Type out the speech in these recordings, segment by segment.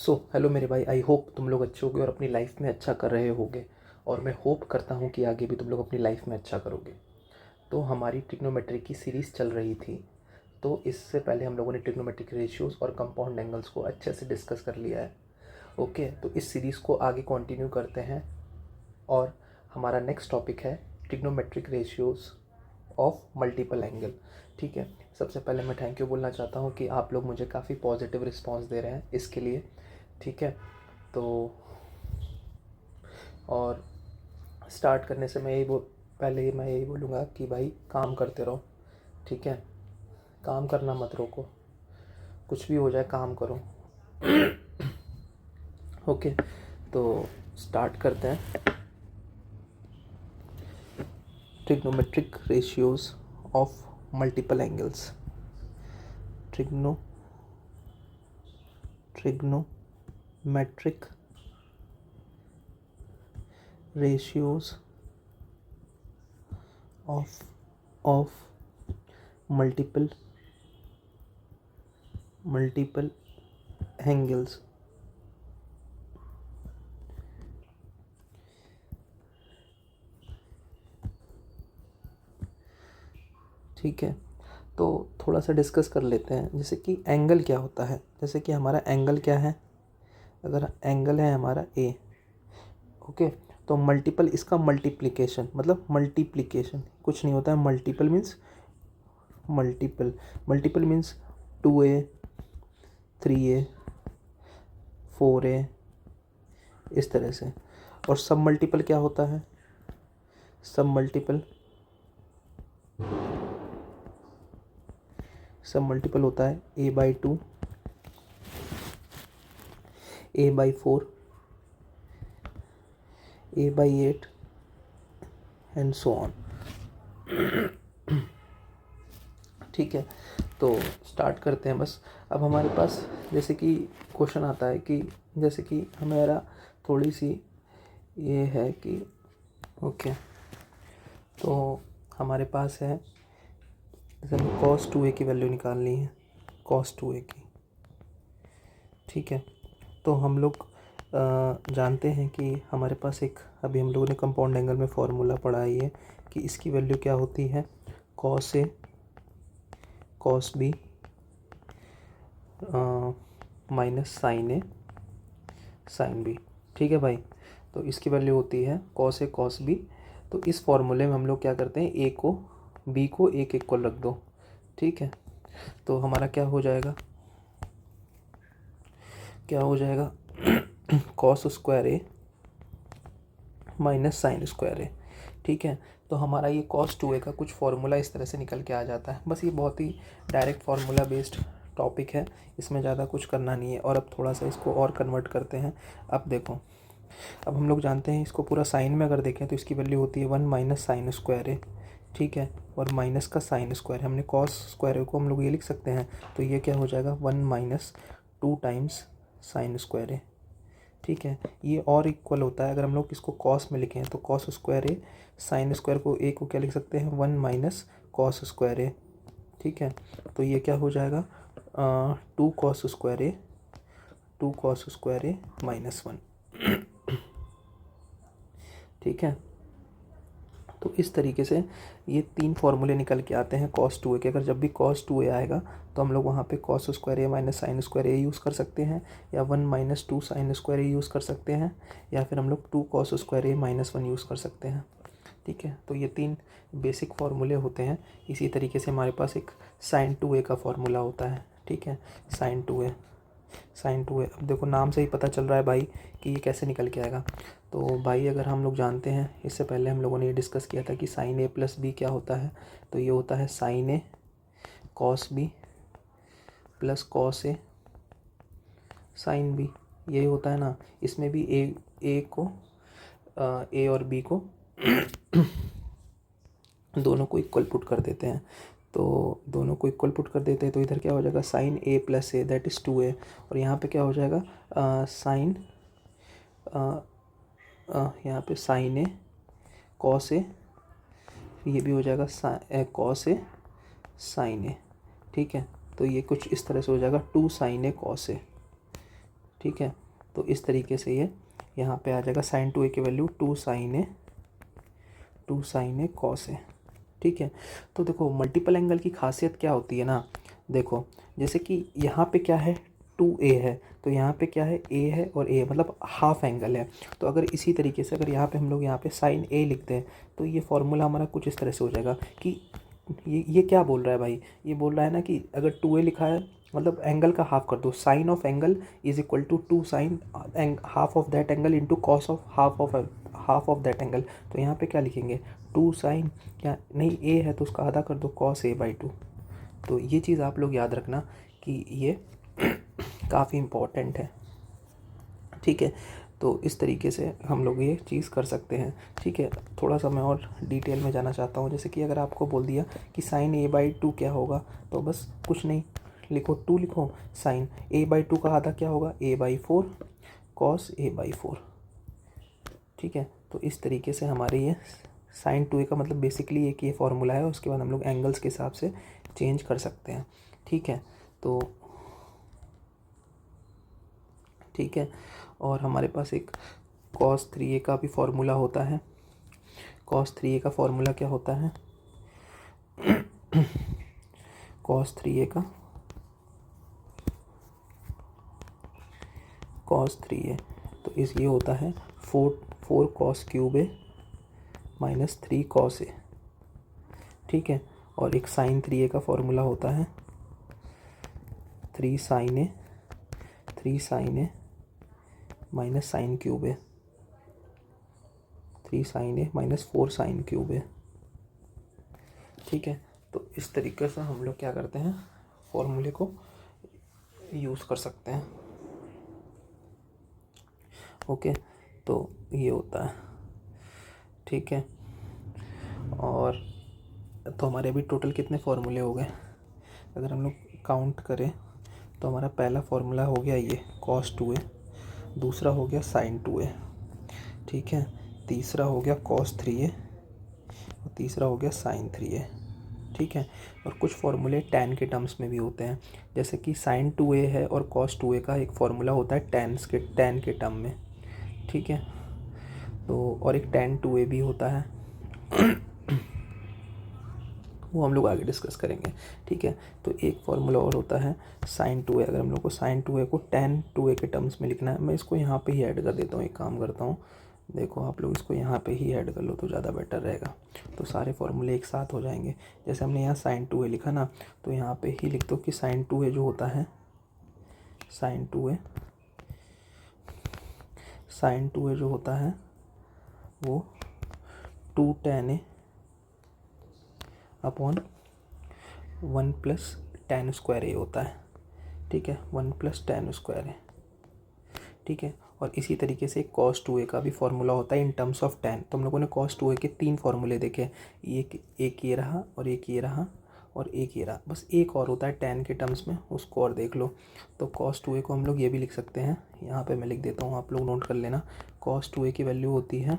Hello मेरे भाई, I hope तुम लोग अच्छे होगे और अपनी लाइफ में अच्छा कर रहे होगे। और मैं होप करता हूँ कि आगे भी तुम लोग अपनी लाइफ में अच्छा करोगे। तो हमारी ट्रिग्नोमेट्री की सीरीज़ चल रही थी। तो इससे पहले हम लोगों ने ट्रिग्नोमेट्रिक रेशियोज़ और कंपाउंड एंगल्स को अच्छे से डिस्कस कर लिया है। ओके, तो इस सीरीज़ को आगे कंटिन्यू करते हैं। और हमारा नेक्स्ट टॉपिक है trigonometric ratios of multiple angle. ठीक है, सबसे पहले मैं थैंक यू बोलना चाहता हूँ कि आप लोग मुझे काफ़ी पॉजिटिव रिस्पांस दे रहे हैं इसके लिए। ठीक है, तो और स्टार्ट करने से पहले मैं यही बोलूँगा कि भाई काम करते रहो। ठीक है, काम करना मत रोको, कुछ भी हो जाए काम करो। ओके, तो स्टार्ट करते हैं। Trigonometric ratios of multiple angles. Trigonometric ratios of multiple angles. ठीक है, तो थोड़ा सा डिस्कस कर लेते हैं, जैसे कि एंगल क्या होता है। जैसे कि हमारा एंगल क्या है, अगर एंगल है हमारा ए, ओके, तो मल्टीपल इसका मल्टीप्लिकेशन, मतलब मल्टीप्लिकेशन कुछ नहीं होता है। Multiple means 2a 3a 4a, इस तरह से। और सब मल्टीपल क्या होता है, सब मल्टीपल होता है a/2 a/4 a/8 and so on. ठीक है, तो स्टार्ट करते हैं बस। अब हमारे पास जैसे कि क्वेश्चन आता है कि जैसे कि हमारा थोड़ी सी ये है कि ओके, तो हमारे पास है जैसे हमें cos 2a की वैल्यू निकालनी है, cos 2a की। ठीक है, तो हम लोग जानते हैं कि हमारे पास एक, अभी हम लोगों ने कंपाउंड एंगल में फॉर्मूला पढ़ा ही है कि इसकी वैल्यू क्या होती है, cos a cos b minus sine A sine B. ठीक है भाई, तो इसकी वैल्यू होती है cos a cos b। तो इस फॉर्मूले में हम लोग क्या करते हैं, a को b को एक इक्वल रख दो। ठीक है, तो हमारा क्या हो जाएगा cos स्क्वायर ए माइनस साइन स्क्वायर ए। ठीक है, तो हमारा ये cos 2a का कुछ फार्मूला इस तरह से निकल के आ जाता है। बस ये बहुत ही डायरेक्ट फार्मूला बेस्ड टॉपिक है, इसमें ज़्यादा कुछ करना नहीं है। और अब थोड़ा सा इसको और कन्वर्ट करते हैं। अब देखो, अब हम लोग जानते हैं इसको पूरा साइन में अगर देखें तो इसकी वैल्यू होती है 1 माइनस साइन स्क्वायर ए। ठीक है, और माइनस का साइन स्क्वायर, हमने कॉस स्क्वायर को हम लोग ये लिख सकते हैं, तो ये क्या हो जाएगा 1 माइनस 2 टाइम्स साइन स्क्वायर ए। ठीक है, ये और इक्वल होता है, अगर हम लोग इसको कॉस में लिखें तो कॉस स्क्वायर ए, साइन स्क्वायर को ए को क्या लिख सकते हैं 1 माइनस कॉस स्क्वायर ए। ठीक है, तो ये क्या हो जाएगा 2 कॉस स्क्वायर ए माइनस 1। ठीक है, तो इस तरीके से ये तीन फार्मूले निकल के आते हैं cos 2a के। अगर जब भी cos 2a आएगा तो हम लोग वहाँ पे cos स्क्वायर ए माइनस साइन स्क्वायर ए यूज़ कर सकते हैं, या 1 माइनस 2 साइन स्क्वायर ए यूज़ कर सकते हैं, या फिर हम लोग 2 cos स्क्वायर ए माइनस 1 यूज़ कर सकते हैं। ठीक है, तो ये तीन बेसिक फार्मूले होते हैं। इसी तरीके से हमारे पास एक साइन 2a का फार्मूला होता है। ठीक है, साइन 2a अब देखो नाम से ही पता चल रहा है भाई कि ये कैसे निकल के आएगा। तो भाई अगर हम लोग जानते हैं, इससे पहले हम लोगों ने ये डिस्कस किया था कि साइन ए प्लस बी क्या होता है, तो ये होता है साइन ए कॉस बी प्लस कॉस ए साइन बी, यही होता है ना। इसमें भी ए और बी को दोनों को इक्वल पुट कर देते हैं। तो दोनों को इक्वल पुट कर देते हैं तो इधर क्या हो जाएगा sine A plus A, that is 2a। और यहाँ पे क्या हो जाएगा साइन, यहाँ पे साइन ए कॉस ए, ये भी हो जाएगा कॉस ए साइन ए। ठीक है, तो ये कुछ इस तरह से हो जाएगा 2 साइन ए कॉस ए। ठीक है। तो इस तरीके से ये यहाँ पे आ जाएगा साइन 2a की value 2 sign A cos A, ठीक है। तो देखो मल्टीपल एंगल की खासियत क्या होती है ना, देखो जैसे कि यहाँ पे क्या है 2a है, तो यहाँ पे क्या है a है और a मतलब हाफ एंगल है। तो अगर इसी तरीके से अगर यहाँ पे हम लोग यहाँ पे साइन a लिखते हैं तो ये फॉर्मूला हमारा कुछ इस तरह से हो जाएगा कि ये क्या बोल रहा है भाई, ये बोल रहा है ना कि अगर 2a लिखा है मतलब एंगल का हाफ कर दो, sine of angle is equal to 2 sine half of that angle into cos of half of that angle. तो यहाँ पे क्या लिखेंगे 2 साइन, क्या नहीं a है तो उसका आधा कर दो कॉस a/2। तो ये चीज़ आप लोग याद रखना कि ये काफ़ी इम्पोर्टेंट है, ठीक है। तो इस तरीके से हम लोग ये चीज़ कर सकते हैं, ठीक है। थोड़ा सा मैं और डिटेल में जाना चाहता हूँ, जैसे कि अगर आपको बोल दिया कि साइन a/2 क्या होगा, तो बस कुछ नहीं लिखो 2 लिखो, साइन a/2 का आधा क्या होगा a/4 कॉस a/4, ठीक है। तो इस तरीके से हमारे ये साइन 2a का मतलब बेसिकली एक ये फॉर्मूला है, उसके बाद हम लोग एंगल्स के हिसाब से चेंज कर सकते हैं, ठीक है। तो ठीक है, और हमारे पास एक cos 3a का भी फॉर्मूला होता है। cos 3a का फॉर्मूला क्या होता है cos 3a का cos 3a तो इस ये होता है 4 cos cube a minus 3 cos a, ठीक है। और एक साइन 3a का फॉर्मूला होता है 3 sine a minus sine cube a, 3 sine a minus 4 sine cube a, ठीक है। तो इस तरीके से हम लोग क्या करते हैं फॉर्मूले को यूज़ कर सकते हैं, ओके। तो ये होता है, ठीक है। और तो हमारे अभी टोटल कितने फॉर्मूले हो गए, अगर हम लोग काउंट करें तो हमारा पहला फॉर्मूला हो गया ये cos 2a, दूसरा हो गया sin 2a, ठीक है। तीसरा हो गया cos 3a और तीसरा हो गया sin 3a, ठीक है। और कुछ फॉर्मूले tan के टर्म्स में भी होते हैं, जैसे कि sin 2a है और cos 2a का एक फॉर्मूला होता है tan के टर्म में, ठीक है। तो और एक tan 2a भी होता है वो हम लोग आगे डिस्कस करेंगे, ठीक है। तो एक फार्मूला और होता है sin 2a, अगर हम लोग को sin 2a को tan 2a के टर्म्स में लिखना है, मैं इसको यहाँ पे ही ऐड कर देता हूँ, एक काम करता हूँ, देखो आप लोग इसको यहाँ पे ही ऐड कर लो तो ज़्यादा बेटर रहेगा, तो सारे फार्मूले एक साथ हो जाएंगे। जैसे हमने यहाँ sin 2a लिखा ना, तो यहाँ पे ही लिख दो कि sin 2a जो होता है sin 2a जो होता है वो 2 tan a upon 1 plus tan square a होता है, ठीक है। 1 प्लस tan स्क्वायर a, ठीक है। और इसी तरीके से cos 2a का भी फॉर्मूला होता है इन टर्म्स ऑफ tan। तो हम लोगों ने cos 2a के 3 फार्मूले देखे, एक ये रहा और एक ये रहा और एक ये रहा, बस एक और होता है tan के टर्म्स में, उसको और देख लो। तो cos 2a को हम लोग ये भी लिख सकते हैं, यहाँ पे मैं लिख देता हूँ, आप लोग नोट कर लेना। cos 2a की वैल्यू होती है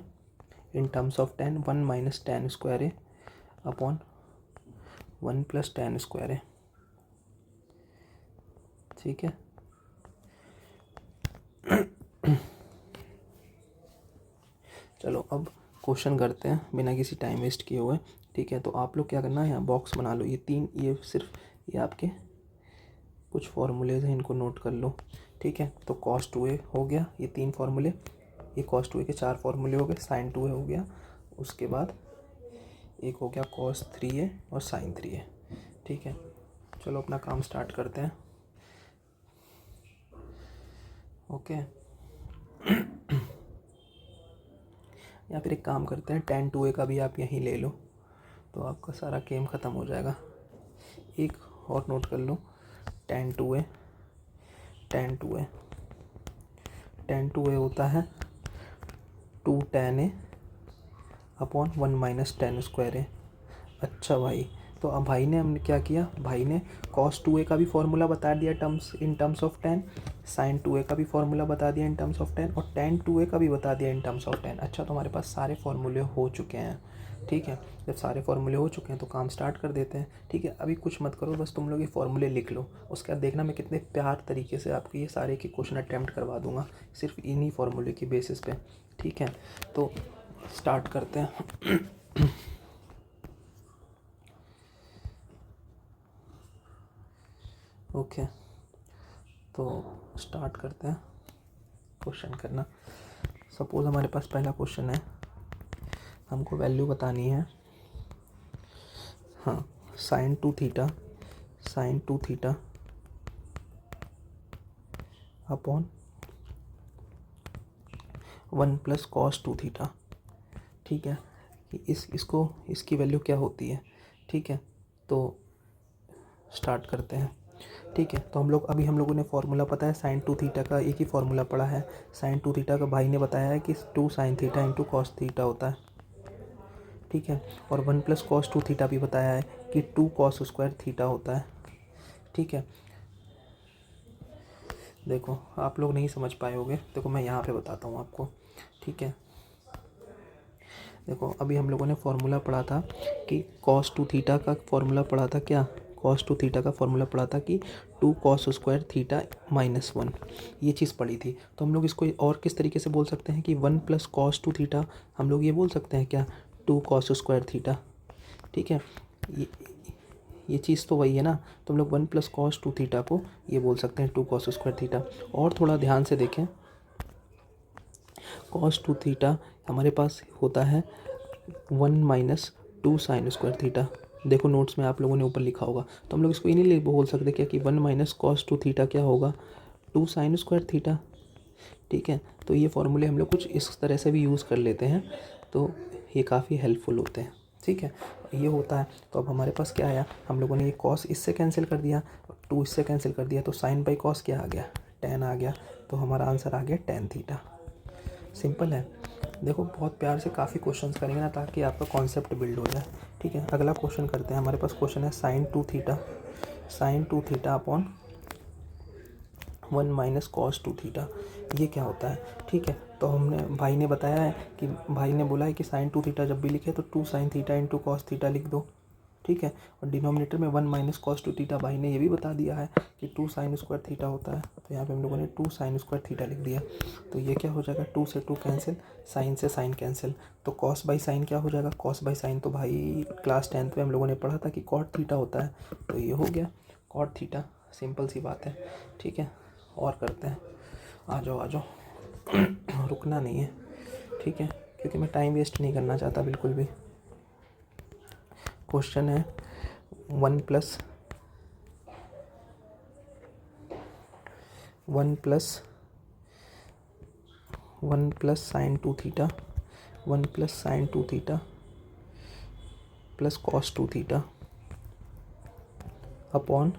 in terms of tan 1 minus tan square a upon 1 plus tan square a, ठीक है। चलो अब क्वेश्चन करते हैं बिना किसी टाइम वेस्ट किए हुए, ठीक है। तो आप लोग क्या करना है, यहाँ बॉक्स बना लो, ये सिर्फ ये आपके कुछ फॉर्मूलेज हैं, इनको नोट कर लो, ठीक है। तो cos 2a हो गया, ये 3 फार्मूले, ये cos 2a के 4 फार्मूले हो गए, sin 2a हो गया, उसके बाद एक हो गया cos 3a और sin 3a, ठीक है। चलो अपना काम स्टार्ट करते हैं, ओके। या फिर एक काम करते हैं tan 2a का भी आप यहीं ले लो, तो आपका सारा गेम ख़त्म हो जाएगा। एक और नोट कर लो, tan 2a होता है 2 tan a upon 1 minus tan square a। अच्छा भाई, तो अब भाई ने हमने क्या किया, भाई ने cos 2a का भी फॉर्मूला बता दिया in terms of tan, sin 2a का भी फॉर्मूला बता दिया इन टर्म्स ऑफ tan और tan 2a का भी बता दिया इन टर्म्स ऑफ tan। अच्छा, तो हमारे पास सारे फॉर्मूले हो चुके हैं, ठीक है। जब सारे फॉर्मूले हो चुके हैं तो काम स्टार्ट कर देते हैं। ठीक है, अभी कुछ मत करो, बस तुम लोग ये फॉर्मूले लिख लो, उसके बाद देखना मैं कितने प्यार तरीके से आपके ये सारे के क्वेश्चन अटैम्प्ट करवा दूंगा सिर्फ इन्हीं फॉर्मूले की बेसिस पे। ठीक है, तो स्टार्ट करते हैं। ओके, तो स्टार्ट करते हैं क्वेश्चन करना। सपोज हमारे पास पहला क्वेश्चन है, हमको वैल्यू बतानी है, हाँ, sign two theta upon 1 plus cos two theta. ठीक है, इसकी वैल्यू क्या होती है। ठीक है, तो स्टार्ट करते हैं। ठीक है, तो हम लोगों ने फॉर्मूला पता है, साइन टू थीटा का एक ही फॉर्मूला पढ़ा है। साइन टू थीटा का भाई ने बताया है कि 2 sine theta into cos theta होता है। ठीक है, और 1 प्लस कॉस टू थीटा भी बताया है कि 2 कॉस स्क्वायर थीटा होता है। ठीक है, देखो आप लोग नहीं समझ पाए होगे, देखो मैं यहाँ पे बताता हूँ आपको। ठीक है, देखो अभी हम लोगों ने फॉर्मूला पढ़ा था कि कॉस टू थीटा का फॉर्मूला पढ़ा था, क्या कॉस टू थीटा का फॉर्मूला पढ़ा था कि 2 कॉस स्क्वायर थीटा माइनस 1, ये चीज़ पढ़ी थी। तो हम लोग इसको और किस तरीके से बोल सकते हैं कि 1 प्लस कॉस टू थीटा, हम लोग ये बोल सकते हैं क्या, 2 कॉस स्क्वायर थीटा। ठीक है, ये चीज़ तो वही है ना, तो हम लोग 1 प्लस कॉस टू थीटा को ये बोल सकते हैं 2 कॉस स्क्वायर थीटा। और थोड़ा ध्यान से देखें, कॉस टू थीटा हमारे पास होता है 1 माइनस 2 साइन स्क्वायर थीटा। देखो नोट्स में आप लोगों ने ऊपर लिखा होगा, तो हम लोग इसको ये नहीं बोल सकते क्या कि 1 माइनस कॉस टू थीटा क्या होगा, 2 साइन स्क्वायर थीटा। ठीक है, तो ये फॉर्मूले हम लोग कुछ इस तरह से भी यूज़ कर लेते हैं, तो ये काफ़ी हेल्पफुल होते हैं। ठीक है, ये होता है। तो अब हमारे पास क्या आया, हम लोगों ने ये कॉस इससे कैंसिल कर दिया, 2 इससे कैंसिल कर दिया, तो साइन बाई कॉस क्या आ गया, tan आ गया। तो हमारा आंसर आ गया tan थीटा। सिंपल है। देखो बहुत प्यार से काफ़ी क्वेश्चंस करेंगे ना, ताकि आपका कॉन्सेप्ट बिल्ड हो जाए। ठीक है, अगला क्वेश्चन करते हैं। हमारे पास क्वेश्चन है sign two theta upon 1 minus cos two theta, ये क्या होता है। ठीक है, तो भाई ने बताया है कि भाई ने बोला है कि साइन टू थीटा जब भी लिखे तो 2 sine theta into cos theta लिख दो। ठीक है, और डिनोमिनेटर में 1 माइनस कॉस टू थीटा भाई ने ये भी बता दिया है कि 2 साइन स्क्वायर थीटा होता है। तो यहाँ पे हम लोगों ने 2 साइन स्क्वायर थीटा लिख दिया। तो ये क्या हो जाएगा, 2 से 2 कैंसिल, साइन से साइन कैंसिल, तो कॉस बाई साइन क्या हो जाएगा, कॉस बाई साइन तो भाई क्लास 10th में हम लोगों ने पढ़ा था कि कॉट थीटा होता है, तो ये हो गया कॉट थीटा। सिंपल सी बात है। ठीक है, और करते हैं, आ जाओ रुकना नहीं है। ठीक है, क्योंकि मैं टाइम वेस्ट नहीं करना चाहता बिल्कुल भी। क्वेश्चन है 1 plus sine two theta, 1 plus sine two theta plus cos two theta upon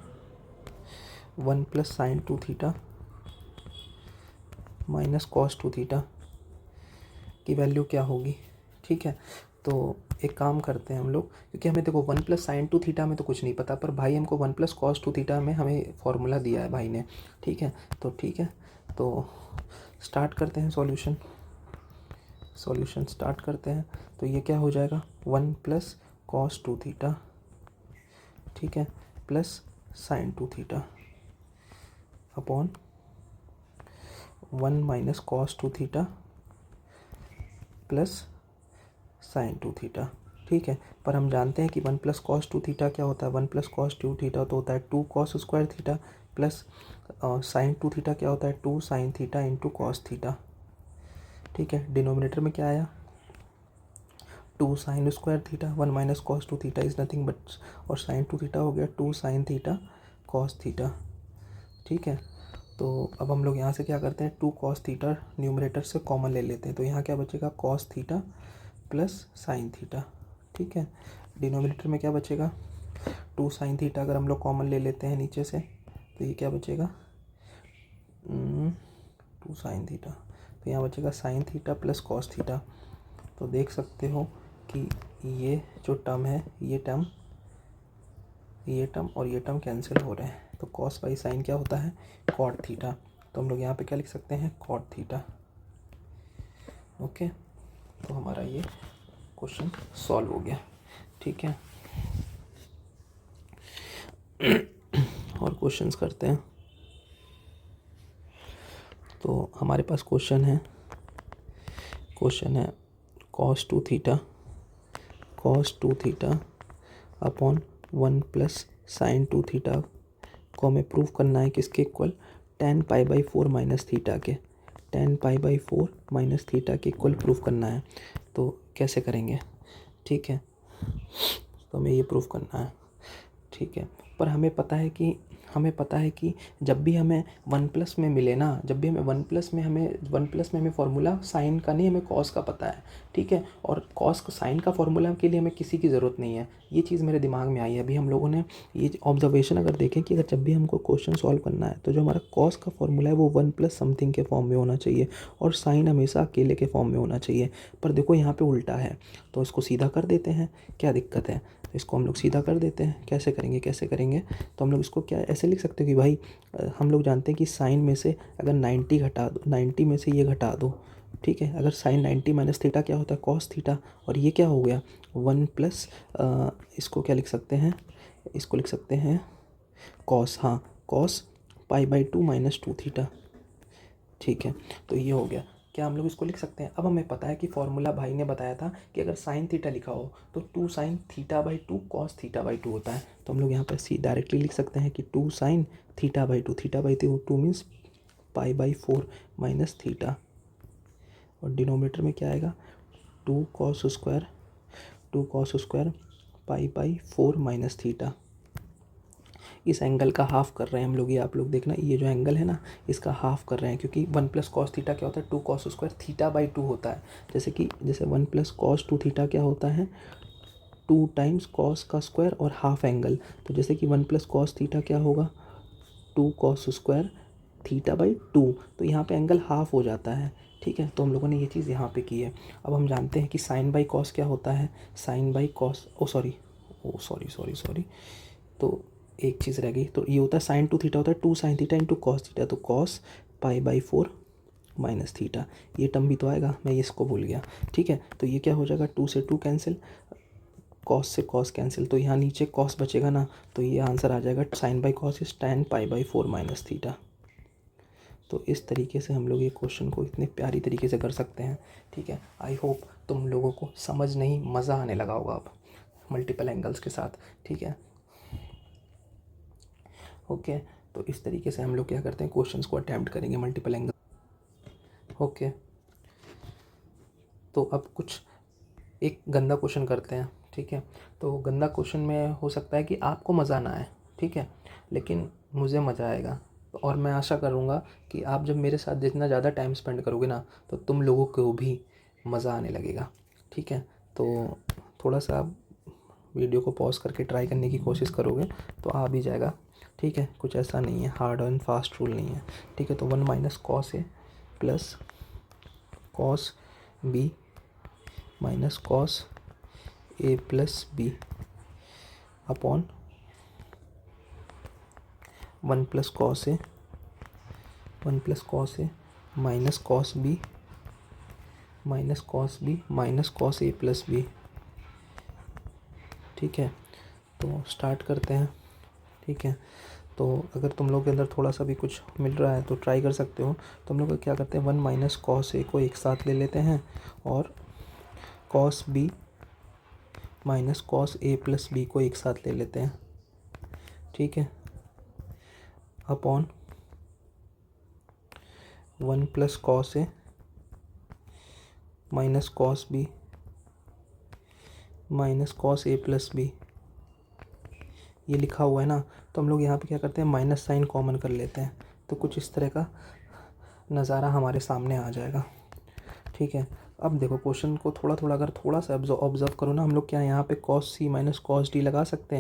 1 plus sine two theta minus cos two theta की वैल्यू क्या होगी। ठीक है, तो एक काम करते हैं हम लोग, क्योंकि हमें देखो 1 प्लस साइन टू थीटा में तो कुछ नहीं पता, पर भाई हमको 1 प्लस कॉस टू थीटा में हमें फॉर्मूला दिया है भाई ने। ठीक है, तो स्टार्ट करते हैं सॉल्यूशन स्टार्ट करते हैं। तो ये क्या हो जाएगा, 1 प्लस कॉस टू थीटा, ठीक है, plus sine two theta upon 1 minus cos two theta plus sine two theta. ठीक है, पर हम जानते हैं कि 1 प्लस कॉस टू थीटा क्या होता है, 1 प्लस कॉस टू थीटा तो होता है 2 cos square theta, plus sine two theta क्या होता है 2 sine theta into cos theta. ठीक है, डिनोमिनेटर में क्या आया 2 sign square theta, 1 minus cos two theta is nothing but, और साइन टू थीटा हो गया 2 साइन थीटा कॉस थीटा। ठीक है, तो अब हम लोग यहाँ से क्या करते हैं, 2 कॉस थीटा न्यूमरेटर से कॉमन ले लेते हैं, तो यहाँ क्या बचेगा cos theta plus sine theta. ठीक है, डिनोमिनेटर में क्या बचेगा 2 साइन थीटा, अगर हम लोग कॉमन ले लेते हैं नीचे से तो ये क्या बचेगा 2 साइन थीटा, तो यहाँ बचेगा sine theta plus cos theta. तो देख सकते हो कि ये जो टर्म है ये टर्म और ये टर्म कैंसिल हो रहे हैं, तो कॉस बाई साइन क्या होता है कॉट थीटा। तो हम लोग यहाँ पे क्या लिख सकते हैं कॉट थीटा। ओके, तो हमारा ये क्वेश्चन सॉल्व हो गया। ठीक है, और क्वेश्चंस करते हैं। तो हमारे पास क्वेश्चन है cos 2 theta upon 1 plus sign 2 theta को हमें प्रूव करना है किसके इक्वल, tan π/4 माइनस थीटा के, tan π/4 माइनस थीटा के इक्वल प्रूव करना है। तो कैसे करेंगे? ठीक है, तो हमें ये प्रूव करना है। ठीक है, पर हमें पता है कि जब भी हमें वन प्लस में मिले ना, जब भी हमें वन प्लस में हमें फॉर्मूला साइन का नहीं, हमें कॉस का पता है। ठीक है, और कॉस का साइन का फॉर्मूला के लिए हमें किसी की ज़रूरत नहीं है। ये चीज़ मेरे दिमाग में आई है अभी। हम लोगों ने ये ऑब्जर्वेशन अगर देखें कि अगर जब भी हमको क्वेश्चन सॉल्व करना है तो जो हमारा कॉस का फॉर्मूला है वो वन प्लस समथिंग के फॉर्म में होना चाहिए और साइन हमेशा अकेले के फॉर्म में होना चाहिए। पर देखो यहाँ पे उल्टा है, तो इसको सीधा कर देते हैं, क्या दिक्कत है? तो इसको हम लोग सीधा कर देते हैं। कैसे करेंगे? तो हम लोग इसको क्या ऐसे लिख सकते हो कि भाई हम लोग जानते हैं कि साइन में से अगर 90 घटा दो, 90 में से ये घटा दो। ठीक है, अगर साइन 90 माइनस थीटा क्या होता है, कॉस थीटा, और ये क्या हो गया 1 प्लस, इसको क्या लिख सकते हैं, इसको लिख सकते हैं कॉस, हाँ कॉस π/2 माइनस 2 थीटा। ठीक है, तो ये हो गया। क्या हम लोग इसको लिख सकते हैं? अब हमें पता है कि फॉर्मूला भाई ने बताया था कि अगर साइन थीटा लिखा हो तो 2 साइन थीटा/2 कॉस थीटा/2 होता है। तो हम लोग यहाँ पर डायरेक्टली लिख सकते हैं कि 2 साइन थीटा/2, थीटा/2 मीन्स π/4 माइनस थीटा, और डिनोमिनेटर में क्या आएगा 2 cos स्क्वायर π/4 माइनस थीटा। इस एंगल का हाफ कर रहे हैं हम लोग, ये आप लोग देखना, ये जो एंगल है ना इसका हाफ कर रहे हैं, क्योंकि 1 प्लस कॉस थीटा क्या होता है 2 cos स्क्वायर थीटा/2 होता है। जैसे 1 प्लस कॉस 2 थीटा क्या होता है 2 टाइम्स कॉस का स्क्वायर और हाफ एंगल। तो जैसे कि 1 प्लस कॉस थीटा क्या होगा 2 cos स्क्वायर थीटा/2, तो यहाँ पे एंगल हाफ हो जाता है। ठीक है, तो हम लोगों ने ये चीज़ यहाँ पे की है। अब हम जानते हैं कि साइन बाई कॉस क्या होता है, साइन बाई कॉस, सॉरी, तो एक चीज़ रह गई। तो ये होता है साइन 2 थीटा होता है 2 sine theta into cos theta, तो कॉस π/4 माइनस थीटा। ये टर्म भी तो आएगा, मैं इसको भूल गया। ठीक है, तो ये क्या हो जाएगा 2 से 2 कैंसिल, कॉस से कॉस कैंसिल, तो यहाँ नीचे कॉस बचेगा ना, तो ये आंसर आ जाएगा sine by cos is tan π/4 minus theta. तो इस तरीके से हम लोग ये क्वेश्चन को इतने प्यारी तरीके से कर सकते हैं। ठीक है, आई होप तुम लोगों को समझ नहीं मज़ा आने लगा होगा अब मल्टीपल एंगल्स के साथ। ठीक है, ओके, तो इस तरीके से हम लोग क्या करते हैं क्वेश्चंस को अटैम्प्ट करेंगे मल्टीपल एंगल। ओके, तो अब कुछ एक गंदा क्वेश्चन करते हैं। ठीक है, तो गंदा क्वेश्चन में हो सकता है कि आपको मज़ा ना आए, ठीक है, लेकिन मुझे मज़ा आएगा, और मैं आशा करूँगा कि आप जब मेरे साथ जितना ज़्यादा टाइम स्पेंड करोगे ना तो तुम लोगों को भी मज़ा आने लगेगा। ठीक है, तो थोड़ा सा आप वीडियो को पॉज करके ट्राई करने की कोशिश करोगे तो आ भी जाएगा। ठीक है, कुछ ऐसा नहीं है, हार्ड एंड फास्ट रूल नहीं है। ठीक है, तो 1 minus cos A plus cos B minus cos A plus B upon 1 plus cos A minus cos B minus cos A plus B. ठीक है, तो स्टार्ट करते हैं। ठीक है, तो अगर तुम लोग के अंदर थोड़ा सा भी कुछ मिल रहा है तो ट्राई कर सकते हो। तो हम लोग क्या करते हैं 1 माइनस कॉस ए को एक साथ ले लेते हैं और cos B minus cos A plus B को एक साथ ले लेते हैं। ठीक है, upon 1 plus cos A minus cos B minus cos A plus B, ये लिखा हुआ है ना, तो हम लोग यहाँ पे क्या करते हैं माइनस साइन कॉमन कर लेते हैं, तो कुछ इस तरह का नज़ारा हमारे सामने आ जाएगा। ठीक है, अब देखो क्वेश्चन को थोड़ा अगर थोड़ा सा ऑब्जर्व करो ना, हम लोग क्या यहाँ पे cos C minus cos D लगा सकते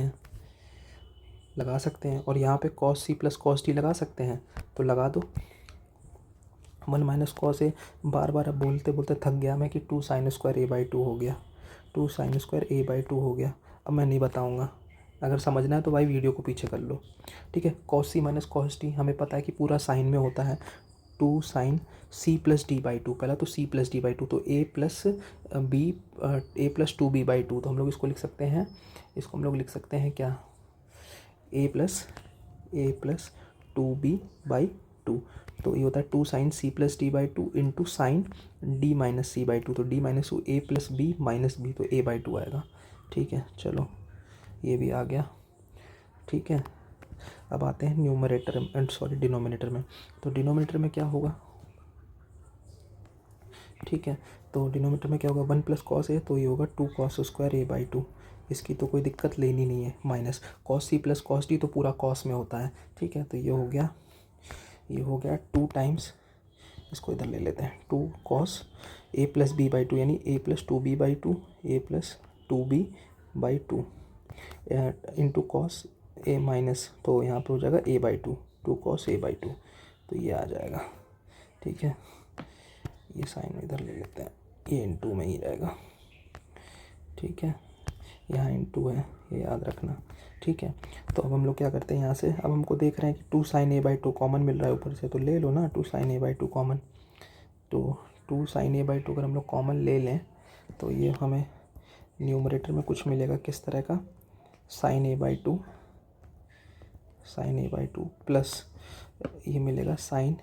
हैं, और यहाँ पे cos C plus cos D लगा सकते हैं, तो लगा दो। 1 माइनस कॉस ए, बार बार अब बोलते बोलते थक गया मैं कि 2 साइन स्क्वायर a/2 हो गया, 2 साइन स्क्वायर a/2 हो गया। अब मैं नहीं बताऊँगा, अगर समझना है तो भाई वीडियो को पीछे कर लो। ठीक है, cos C minus cos D हमें पता है कि पूरा साइन में होता है, two sine C plus D by two, पहला तो C plus D by two, तो A plus two B by two, तो हम लोग इसको लिख सकते हैं, इसको हम लोग लिख सकते हैं क्या, A plus two B by two, तो ये होता है two sine C plus D by two into sine D minus C by two, तो D minus two A plus B minus B, तो ए बाई टू आएगा। ठीक है, चलो ये भी आ गया। ठीक है, अब आते हैं न्यूमरेटर एंड सॉरी डिनोमिनेटर में, तो डिनोमिनेटर में क्या होगा, ठीक है, तो डिनोमिनेटर में क्या होगा, वन प्लस कॉस ए, तो ये होगा two cos square A by two, इसकी तो कोई दिक्कत लेनी नहीं है, minus cos C plus cos D, तो पूरा कॉस में होता है। ठीक है, तो ये हो गया टू टाइम्स, इसको इधर ले लेते हैं, two cos A plus B by two, यानी A plus two B by two, A plus two B by two into cos A minus, तो यहाँ पे हो जाएगा A by two, two cos A by two, तो ये आ जाएगा। ठीक है, ये साइन इधर ले लेते हैं, ये इंटू में ही रहेगा। ठीक है, यहाँ इंटू है, ये याद रखना। ठीक है, तो अब हम लोग क्या करते हैं, यहाँ से अब हमको देख रहे हैं कि two sine A by two common मिल रहा है ऊपर से, तो ले लो ना two sine A by two common, तो two sine A by two अगर हम लोग कॉमन ले लें तो ये हमें न्यूमरेटर में कुछ मिलेगा किस तरह का, sine A by two plus ये मिलेगा sine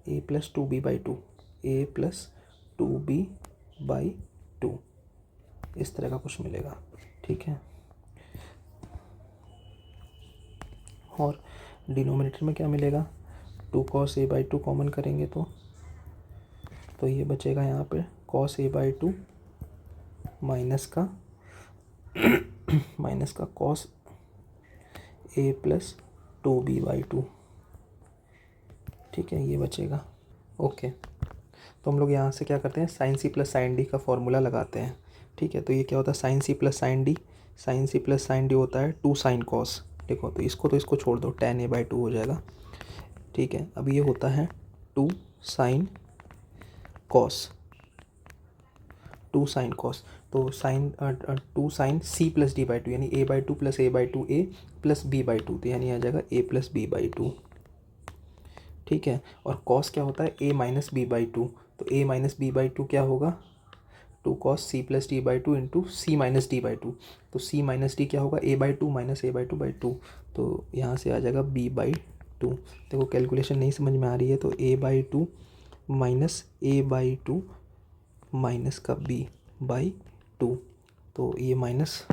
A plus two B by two, A plus two B by two, इस तरह का कुछ मिलेगा। ठीक है, और डिनोमिनेटर में क्या मिलेगा, two cos A by two common करेंगे तो ये बचेगा यहाँ पे cos A by two minus का cos A plus two B by two. ठीक है, ये बचेगा। ओके, तो हम लोग यहाँ से क्या करते हैं, sine C plus sine D का फॉर्मूला लगाते हैं। ठीक है, तो ये क्या होता है, sine C plus sine D होता है टू साइन कॉस, देखो तो इसको छोड़ दो, टेन ए बाई टू हो जाएगा। ठीक है, अब ये होता है टू साइन कॉस, तो two sine C plus D by two, यानी A by two plus A by two, A plus B by two, तो यानी आ जाएगा A plus B by two. ठीक है, और कॉस क्या होता है, A minus B by two, तो A minus B by two क्या होगा, two cos C plus D by two into C minus D by two, तो सी माइनस डी क्या होगा, A by two minus A by two by two, तो यहाँ से आ जाएगा बी बाई टू। देखो कैलकुलेशन नहीं समझ में आ रही है तो A by two minus A by two minus का बी बाई टू, तो ये माइनस,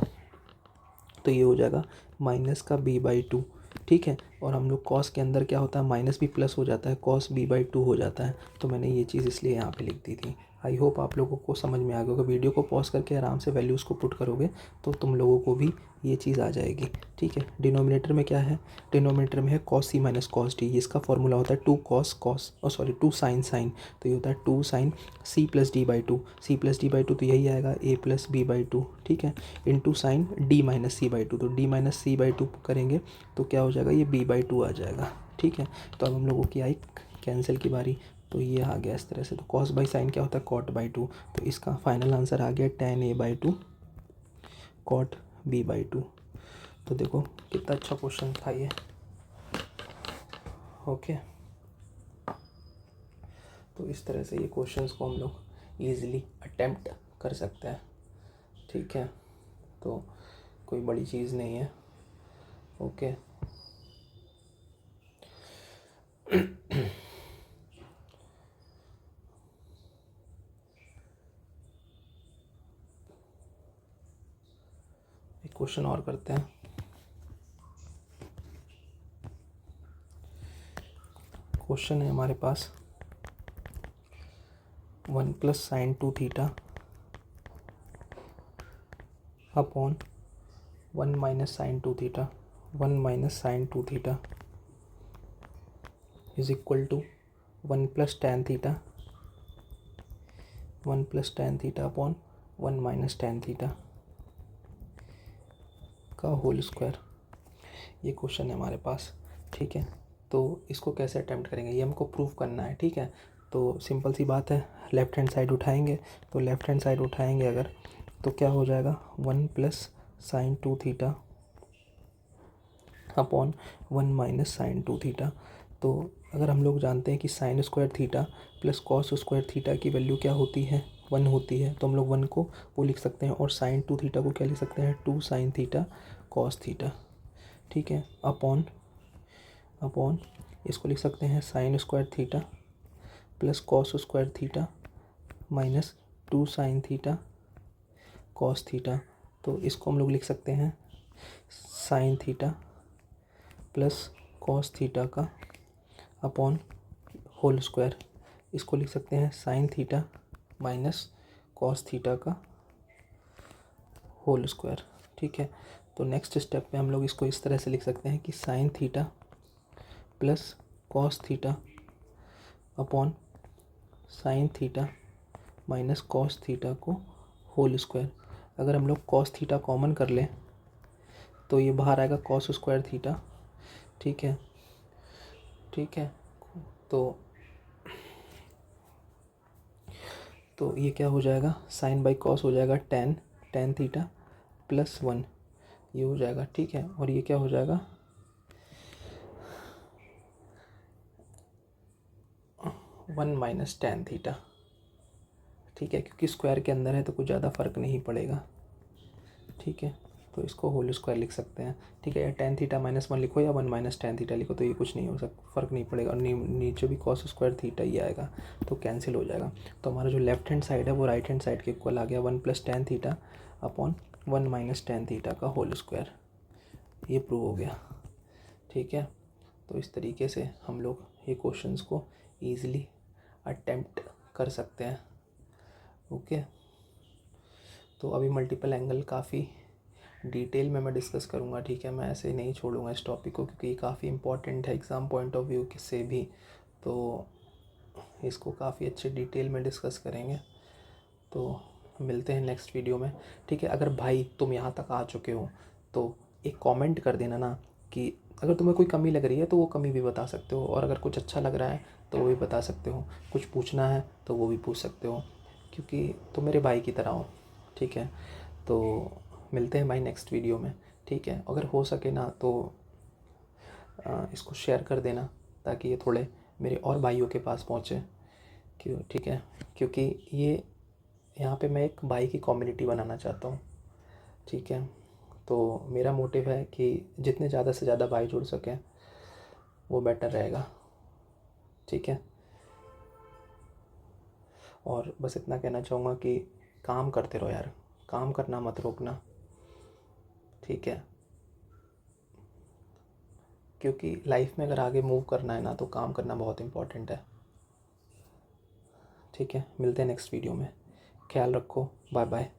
तो ये हो जाएगा माइनस का बी बाई टू। ठीक है, और हम लोग कॉस के अंदर क्या होता है, माइनस भी प्लस हो जाता है, कॉस बी बाई टू हो जाता है, तो मैंने ये चीज़ इसलिए यहाँ पे लिख दी थी। आई होप आप लोगों को समझ में आ गया होगा, वीडियो को पॉज करके आराम से वैल्यूज़ को पुट करोगे तो तुम लोगों को भी ये चीज़ आ जाएगी। ठीक है, डिनोमिनेटर में क्या है, डिनोमिनेटर में है cos C minus cos D, इसका फॉर्मूला होता है टू साइन, तो ये होता है two sine C plus D by two, तो यही आएगा A plus B by two. ठीक है, into sine D minus C by two, तो D minus C by two करेंगे तो क्या हो जाएगा, ये बी बाई टू आ जाएगा। ठीक है, तो अब हम लोगों की आई कैंसिल की बारी, तो ये आ गया इस तरह से, तो कॉस बाई साइन क्या होता है, कॉट बाई टू, तो इसका फाइनल आंसर आ गया tan A by two cot B by two. तो देखो कितना अच्छा क्वेश्चन था ये। ओके, तो इस तरह से ये क्वेश्चंस को हम लोग ईजिली अटेम्प्ट कर सकते हैं। ठीक है, तो कोई बड़ी चीज़ नहीं है। ओके, एक क्वेश्चन और करते हैं। क्वेश्चन है हमारे पास, one plus sine two theta upon one minus sine two theta is equal to one plus tan theta upon one minus tan theta का होल स्क्वायर। ये क्वेश्चन है हमारे पास। ठीक है, तो इसको कैसे अटेम्प्ट करेंगे, ये हमको प्रूव करना है। ठीक है, तो सिंपल सी बात है, लेफ़्ट हैंड साइड उठाएंगे, तो लेफ़्ट हैंड साइड उठाएंगे अगर, तो क्या हो जाएगा, one plus sine two theta upon 1 minus sine 2 theta. तो अगर हम लोग जानते हैं कि sine square theta plus cos square theta की वैल्यू क्या होती है, 1 होती है, तो हम लोग 1 को वो लिख सकते हैं, और साइन 2 थीटा को क्या लिख सकते हैं, 2 साइन थीटा कॉस थीटा। ठीक है, अपॉन इसको लिख सकते हैं sign square theta plus cos square theta minus 2 sine theta cos theta. तो इसको हम लोग लिख सकते हैं sine theta plus cos theta का अपॉन होल स्क्वायर। इसको लिख सकते हैं sine theta minus cos theta का होल स्क्वायर। ठीक है, तो नेक्स्ट स्टेप में हम लोग इसको इस तरह से लिख सकते हैं कि sine theta plus cos theta upon sine theta minus cos theta को होल स्क्वायर। अगर हम लोग कॉस थीटा कॉमन कर लें तो ये बाहर आएगा कॉस स्क्वायर थीटा। ठीक है, तो ये क्या हो जाएगा, साइन बाई कॉस हो जाएगा टेन थीटा प्लस 1, ये हो जाएगा। ठीक है, और ये क्या हो जाएगा, 1 माइनस टेन थीटा। ठीक है, क्योंकि स्क्वायर के अंदर है तो कुछ ज़्यादा फ़र्क नहीं पड़ेगा। ठीक है, तो इसको होल स्क्वायर लिख सकते हैं। ठीक है, या टेन थीटा माइनस 1 लिखो या 1 माइनस टेन थीटा लिखो, तो ये कुछ नहीं हो सकता, फ़र्क नहीं पड़ेगा, और नीचे भी कॉस स्क्वायर थीटा ही आएगा, तो कैंसिल हो जाएगा। तो हमारा जो लेफ्ट हैंड साइड है वो राइट हैंड साइड के इक्वल आ गया, 1 plus tan theta upon 1 minus tan theta का होल स्क्वायर। ये प्रूव हो गया। ठीक है, तो इस तरीके से हम लोग ये क्वेश्चंस को ईज़िली अटेम्प्ट कर सकते हैं। ओके, तो अभी मल्टीपल एंगल काफ़ी डिटेल में मैं डिस्कस करूँगा। ठीक है, मैं ऐसे नहीं छोड़ूंगा इस टॉपिक को, क्योंकि ये काफ़ी इंपॉर्टेंट है एग्ज़ाम पॉइंट ऑफ व्यू से भी, तो इसको काफ़ी अच्छे डिटेल में डिस्कस करेंगे। तो मिलते हैं नेक्स्ट वीडियो में। ठीक है, अगर भाई तुम यहाँ तक आ चुके हो तो एक कमेंट कर देना ना, कि अगर तुम्हें कोई कमी लग रही है तो वो कमी भी बता सकते हो, और अगर कुछ अच्छा लग रहा है तो वो भी बता सकते हो, कुछ पूछना है तो वो भी पूछ सकते हो, क्योंकि तुम मेरे भाई की तरह हो। ठीक है, तो मिलते हैं भाई नेक्स्ट वीडियो में। ठीक है, अगर हो सके ना तो इसको शेयर कर देना, ताकि ये थोड़े मेरे और भाइयों के पास पहुँचे। क्यों, ठीक है, क्योंकि ये यहाँ पे मैं एक भाई की कम्युनिटी बनाना चाहता हूँ। ठीक है, तो मेरा मोटिव है कि जितने ज़्यादा से ज़्यादा भाई जुड़ सकें वो बेटर रहेगा। ठीक है, और बस इतना कहना चाहूँगा कि काम करते रहो यार, काम करना मत रोकना। ठीक है, क्योंकि लाइफ में अगर आगे मूव करना है ना तो काम करना बहुत इम्पोर्टेंट है। ठीक है, मिलते हैं नेक्स्ट वीडियो में, ख्याल रखो, बाय बाय।